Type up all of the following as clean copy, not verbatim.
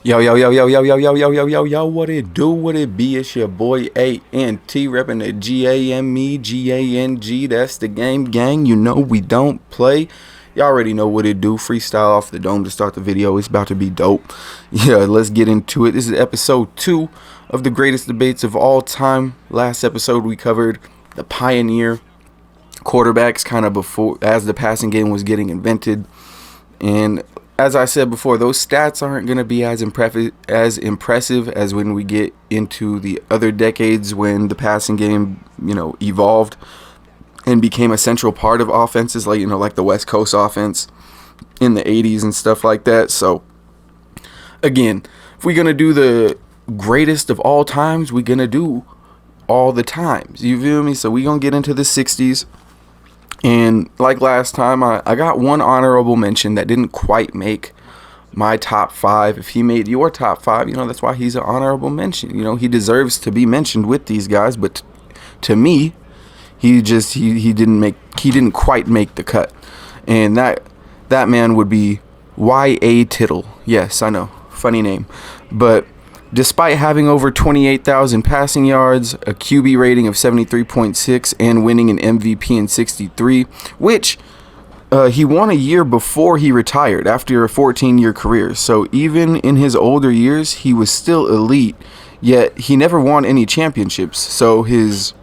Yo, yo, yo, yo, yo, yo, yo, yo, yo, yo, yo, what it do, what it be? It's your boy ANT repping the GAME, that's the game gang. You know we don't play. Y'all already know what it do. Freestyle off the dome to start the video. It's about to be dope. Yeah, let's get into it. This is episode 2 of the greatest debates of all time. Last episode we covered the pioneer quarterbacks kind of before, as the passing game was getting invented. And as I said before, those stats aren't going to be as impressive as when we get into the other decades when the passing game, evolved and became a central part of offenses, like the West Coast offense in the 80s and stuff like that. So, again, if we're going to do the greatest of all times, we're going to do all the times. You feel me? So we're going to get into the 60s. And like last time, I got one honorable mention that didn't quite make my top 5. If he made your top 5, that's why he's an honorable mention. He deserves to be mentioned with these guys. But to me, he didn't quite make the cut. And that man would be Y.A. Tittle. Yes, I know, funny name. But despite having over 28,000 passing yards, a QB rating of 73.6, and winning an MVP in 63, which he won a year before he retired after a 14-year career. So even in his older years, he was still elite, yet he never won any championships. So his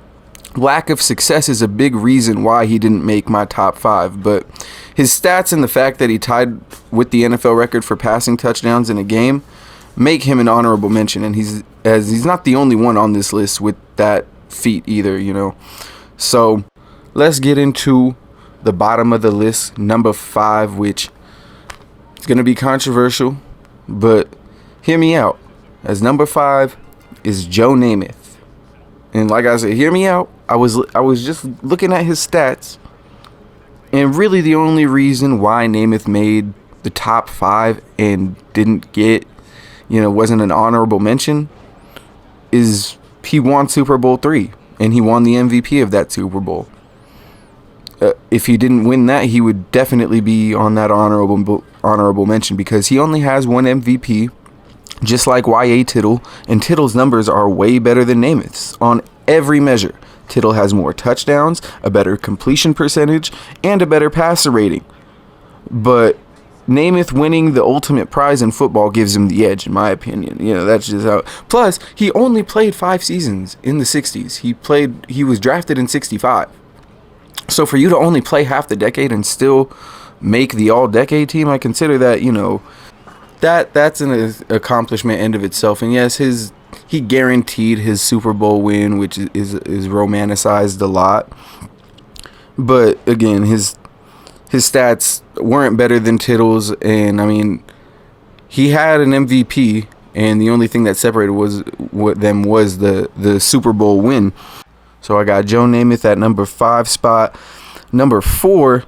lack of success is a big reason why he didn't make my top 5. But his stats and the fact that he tied with the NFL record for passing touchdowns in a game make him an honorable mention, and he's not the only one on this list with that feat either, So let's get into the bottom of the list, number 5, which is going to be controversial, but hear me out. As number 5 is Joe Namath. And like I said, hear me out. I was just looking at his stats, and really the only reason why Namath made the top 5 and didn't get wasn't an honorable mention is he won Super Bowl III, and he won the MVP of that Super Bowl. If he didn't win that, he would definitely be on that honorable mention, because he only has one MVP, just like Y.A. Tittle, and Tittle's numbers are way better than Namath's on every measure. Tittle has more touchdowns, a better completion percentage, and a better passer rating. But Namath winning the ultimate prize in football gives him the edge, in my opinion. That's just how. Plus, he only played 5 seasons in the 60s. He was drafted in 65. So for you to only play half the decade and still make the all-decade team, I consider that, that's an accomplishment end of itself. And yes, he guaranteed his Super Bowl win, which is romanticized a lot. But again, his stats weren't better than Tittle's, and he had an MVP, and the only thing that separated them was the Super Bowl win. So I got Joe Namath at number 5 spot. Number 4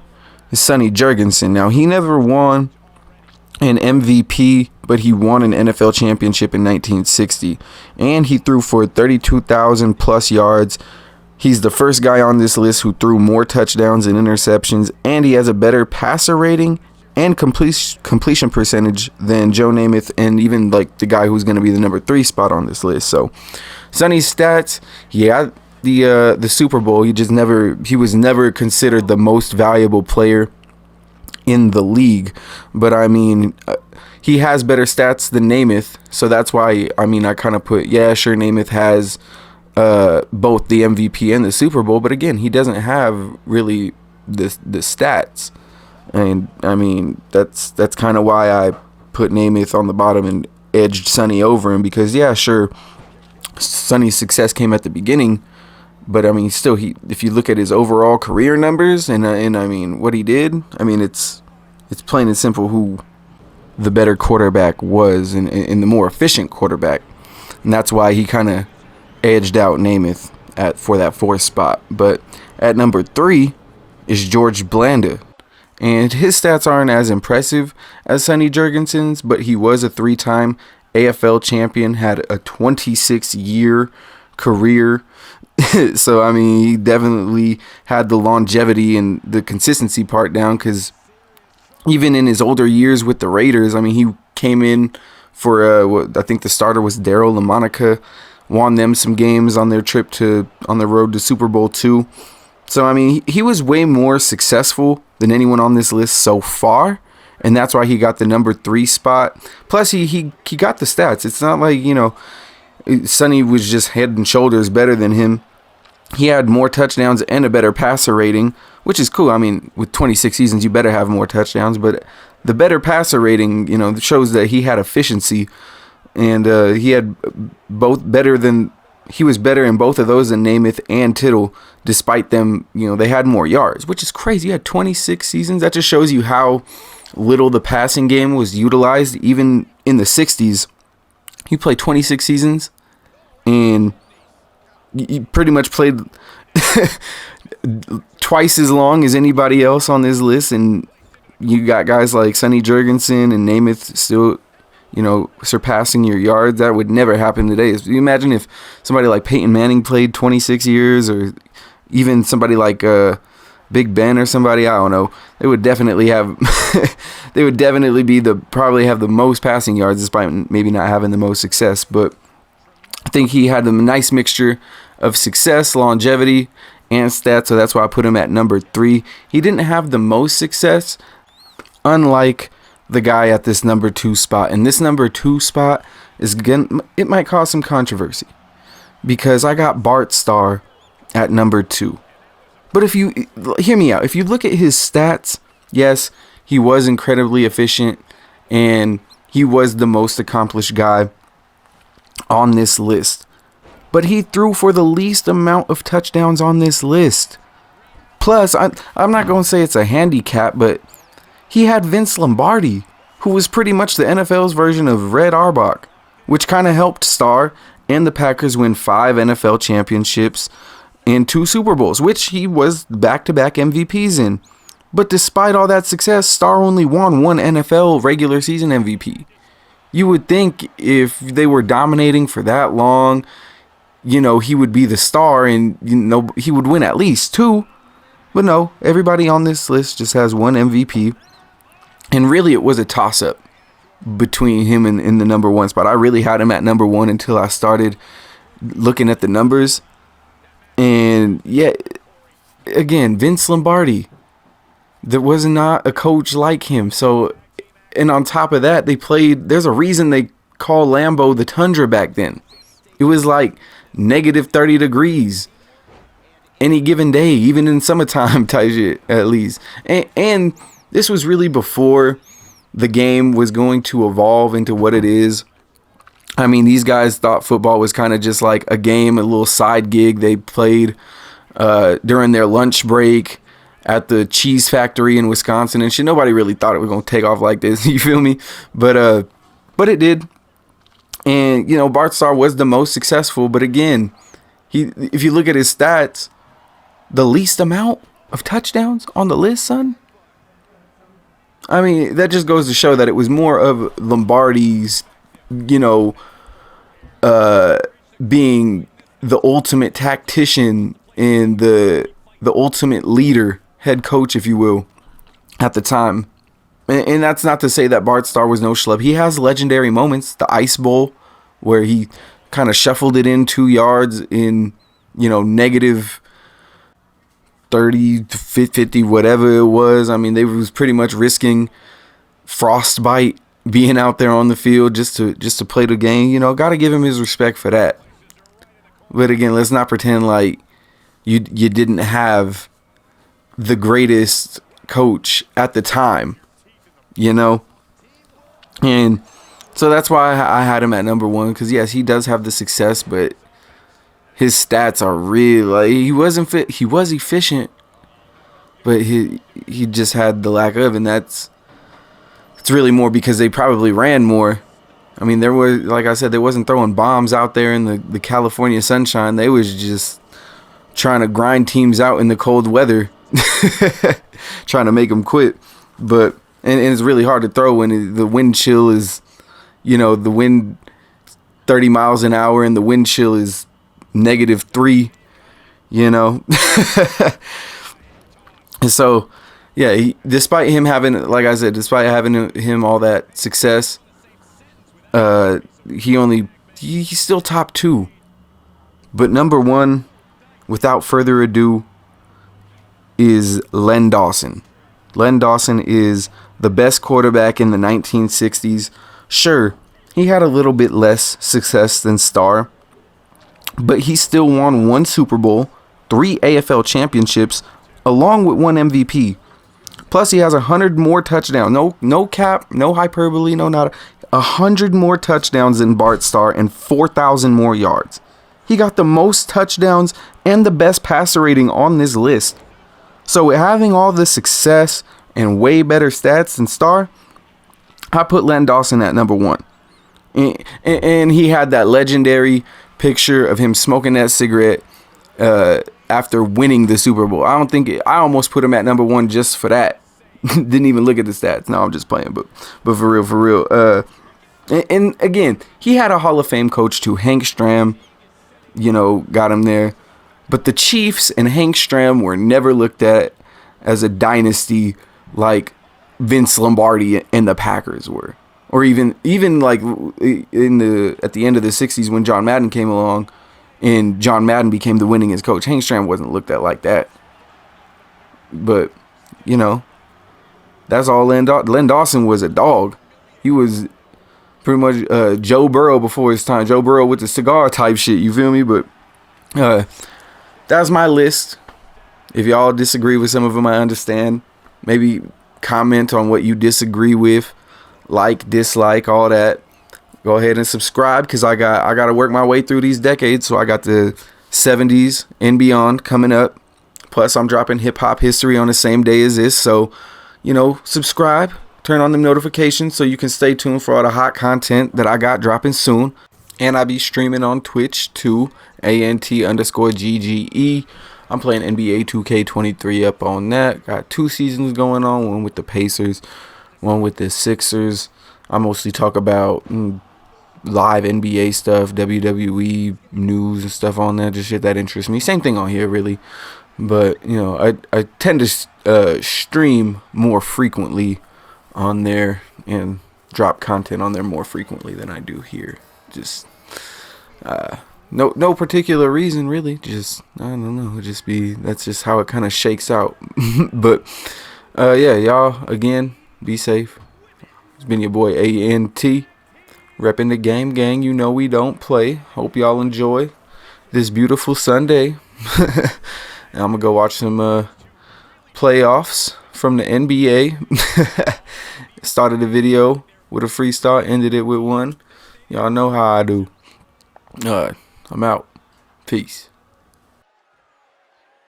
is Sonny Jurgensen. Now, he never won an MVP, but he won an NFL championship in 1960, and he threw for 32,000 plus yards. He's the first guy on this list who threw more touchdowns and interceptions, and he has a better passer rating and completion percentage than Joe Namath, and even like the guy who's going to be the number 3 spot on this list. So, Sonny's stats, he had the Super Bowl. He was never considered the most valuable player in the league, but he has better stats than Namath, so that's why I kind of put, yeah, sure, Namath has both the MVP and the Super Bowl, but again, he doesn't have really the stats, and that's kind of why I put Namath on the bottom and edged Sonny over him, because yeah, sure, Sonny's success came at the beginning, but still, if you look at his overall career numbers and what he did, it's plain and simple who the better quarterback was, and the more efficient quarterback, and that's why he kind of edged out Namath for that 4th spot. But at number 3 is George Blanda, and his stats aren't as impressive as Sonny Jurgensen's, but he was a 3-time AFL champion, had a 26-year career. So he definitely had the longevity and the consistency part down, because even in his older years with the Raiders, he came in for what I think the starter was Daryl LaMonica. Won them some games on their trip on the road to Super Bowl II. So I mean, he was way more successful than anyone on this list so far, and that's why he got the number 3 spot. Plus, he got the stats. It's not like, you know, Sonny was just head and shoulders better than him. He had more touchdowns and a better passer rating, which is cool. I mean, with 26 seasons, you better have more touchdowns, but the better passer rating, you know, shows that he had efficiency, and he had he was better in both of those than Namath and Tittle, despite them, you know, they had more yards, which is crazy. He had 26 seasons. That just shows you how little the passing game was utilized. Even in the 60s, he played 26 seasons, and he pretty much played twice as long as anybody else on this list. And you got guys like Sonny Jurgensen and Namath still, you know, surpassing your yards. That would never happen today. You imagine if somebody like Peyton Manning played 26 years, or even somebody like Big Ben or somebody, I don't know. They would definitely have they would definitely probably have the most passing yards, despite maybe not having the most success. But I think he had a nice mixture of success, longevity, and stats, so that's why I put him at number 3. He didn't have the most success, unlike the guy at this number 2 spot. And this number 2 spot it might cause some controversy, because I got Bart Starr at number 2. But if you hear me out, if you look at his stats, yes, he was incredibly efficient, and he was the most accomplished guy on this list. But he threw for the least amount of touchdowns on this list. Plus, I'm not going to say it's a handicap, but he had Vince Lombardi, who was pretty much the NFL's version of Red Auerbach, which kind of helped Starr and the Packers win 5 NFL championships and 2 Super Bowls, which he was back-to-back MVPs in. But despite all that success, Starr only won 1 NFL regular season MVP. You would think if they were dominating for that long, you know, he would be the star and, you know, he would win at least 2. But no, everybody on this list just has 1 MVP. And really, it was a toss-up between him and in the number 1 spot. I really had him at number 1 until I started looking at the numbers. And yeah, again, Vince Lombardi, there was not a coach like him. So, and on top of that, there's a reason they call Lambeau the Tundra back then. It was like negative 30 degrees any given day, even in summertime type shit, at least. And this was really before the game was going to evolve into what it is. I mean, these guys thought football was kind of just like a game, a little side gig they played during their lunch break at the cheese factory in Wisconsin and shit. Nobody really thought it was going to take off like this, you feel me? But it did. And, you know, Bart Starr was the most successful. But again, if you look at his stats, the least amount of touchdowns on the list, son. I mean, that just goes to show that it was more of Lombardi's, you know, being the ultimate tactician and the ultimate leader, head coach, if you will, at the time. And that's not to say that Bart Starr was no schlub. He has legendary moments. The Ice Bowl, where he kind of shuffled it in 2 yards in, you know, negative 30 to 50, whatever it was. I mean, they was pretty much risking frostbite being out there on the field just to play the game. You know, got to give him his respect for that. But again, let's not pretend like you didn't have the greatest coach at the time, you know? And so that's why I had him at number 1, because yes, he does have the success, but his stats are really, like, he wasn't fit. He was efficient, but he just had the lack of, and it's really more because they probably ran more. I mean, there was, like I said, they wasn't throwing bombs out there in the California sunshine. They was just trying to grind teams out in the cold weather, trying to make them quit. But and it's really hard to throw when the wind chill is, you know, the wind 30 miles an hour and the wind chill is -3, you know. And so, yeah, despite him having, like I said, despite having him all that success, He's still top 2. But number 1, without further ado, is Len Dawson. Len Dawson is the best quarterback in the 1960s. Sure, he had a little bit less success than Starr, but he still won 1 Super Bowl, 3 AFL championships, along with 1 MVP. Plus, he has 100 more touchdowns. No cap, no hyperbole, no nada. 100 more touchdowns than Bart Starr and 4,000 more yards. He got the most touchdowns and the best passer rating on this list. So with having all the success and way better stats than Starr, I put Len Dawson at number 1. And he had that legendary picture of him smoking that cigarette after winning the Super Bowl. I almost put him at number 1 just for that. Didn't even look at the stats. No, I'm just playing, but for real. And again, he had a Hall of Fame coach too. Hank Stram, got him there. But the Chiefs and Hank Stram were never looked at as a dynasty like Vince Lombardi and the Packers were. Or even like at the end of the 60s when John Madden came along and John Madden became the winningest coach. Hank Stram wasn't looked at like that. But, that's all Len Dawson was a dog. He was pretty much Joe Burrow before his time. Joe Burrow with the cigar type shit, you feel me? But that's my list. If y'all disagree with some of them, I understand. Maybe comment on what you disagree with. Like, dislike, all that. Go ahead and subscribe because I got to work my way through these decades. So I got the 70s and beyond coming up. Plus, I'm dropping hip-hop history on the same day as this. So, subscribe. Turn on the notifications so you can stay tuned for all the hot content that I got dropping soon. And I'll be streaming on Twitch too. ANT_GGE. I'm playing NBA 2K23 up on that. Got 2 seasons going on. One with the Pacers, one with the Sixers. I mostly talk about live NBA stuff, WWE news and stuff on there. Just shit that interests me. Same thing on here, really. But, I tend to stream more frequently on there and drop content on there more frequently than I do here. Just no particular reason, really. Just, I don't know. That's just how it kind of shakes out. But yeah, y'all, again, be safe. It's been your boy ANT, repping the game gang. We don't play. Hope y'all enjoy this beautiful Sunday. And I'm gonna go watch some playoffs from the NBA. Started the video with a freestyle, ended it with one. Y'all know how I do. I'm out. Peace.